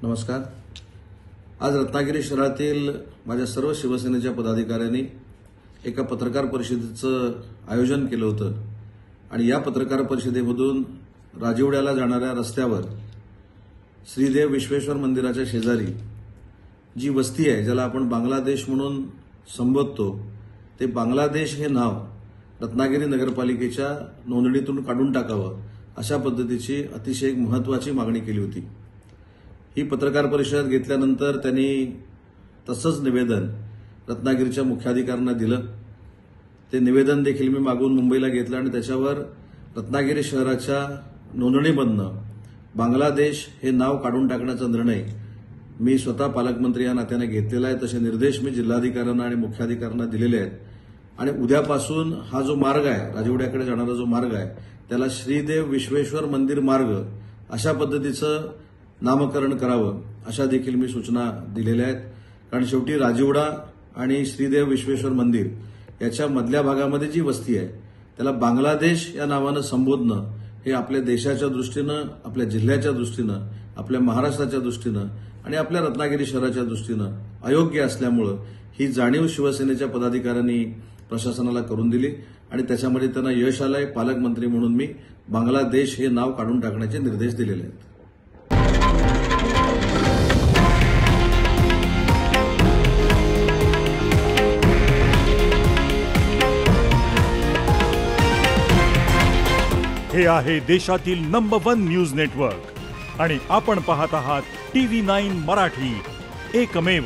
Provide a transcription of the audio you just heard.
नमस्कार। आज रत्नागिरी शहरातील माझ्या सर्व शिवसेनेच्या पदाधिकाऱ्यांनी एका पत्रकार परिषदेचं आयोजन केलं होतं आणि या पत्रकार परिषदेमधून राजिवड्याला जाणाऱ्या रस्त्यावर श्रीदेव विश्वेश्वर मंदिराच्या शेजारी जी वस्ती आहे, ज्याला आपण बांगलादेश म्हणून संबोधतो, ते बांगलादेश हे नाव रत्नागिरी नगरपालिकेच्या नोंदणीतून काढून टाकावं अशा पद्धतीची अतिशय एक महत्त्वाची मागणी केली होती। ही पत्रकार परिषद घेतल्यानंतर त्यांनी तसंच निवेदन रत्नागिरीच्या मुख्याधिकाऱ्यांना दिलं। ते निवेदन देखील मी मागून मुंबईला घेतलं आणि त्याच्यावर रत्नागिरी शहराच्या नोंदणीमधनं बांगलादेश हे नाव काढून टाकण्याचा निर्णय मी स्वतः पालकमंत्री या नात्याने घेतलेला आहे। तसे निर्देश मी जिल्हाधिकाऱ्यांना आणि मुख्याधिकाऱ्यांना दिलेले आहेत आणि उद्यापासून हा जो मार्ग आहे, राजिवड्याकडे जाणारा जो मार्ग आहे, त्याला श्रीदेव विश्वेश्वर मंदिर मार्ग अशा पद्धतीचं नामकरण करावं अशा देखील मी सूचना दिलेल्या आहेत। कारण शेवटी राजिवडा आणि श्रीदेव विश्वेश्वर मंदिर याच्या मधल्या भागामध्ये जी वस्ती आहे त्याला बांगलादेश या नावानं संबोधणं हे आपल्या देशाच्या दृष्टीनं, आपल्या जिल्ह्याच्या दृष्टीनं, आपल्या महाराष्ट्राच्या दृष्टीनं आणि आपल्या रत्नागिरी शहराच्या दृष्टीनं अयोग्य असल्यामुळं ही जाणीव शिवसेनेच्या पदाधिकाऱ्यांनी प्रशासनाला करून दिली आणि त्याच्यामध्ये त्यांना यश आलंय। पालकमंत्री म्हणून मी बांगलादेश हे नाव काढून टाकण्याचे निर्देश दिलेले आहेत। हे आहे देशातील नंबर 1 न्यूज नेटवर्क आणि आपण पाहत आहात TV9 मराठी, एकमेव।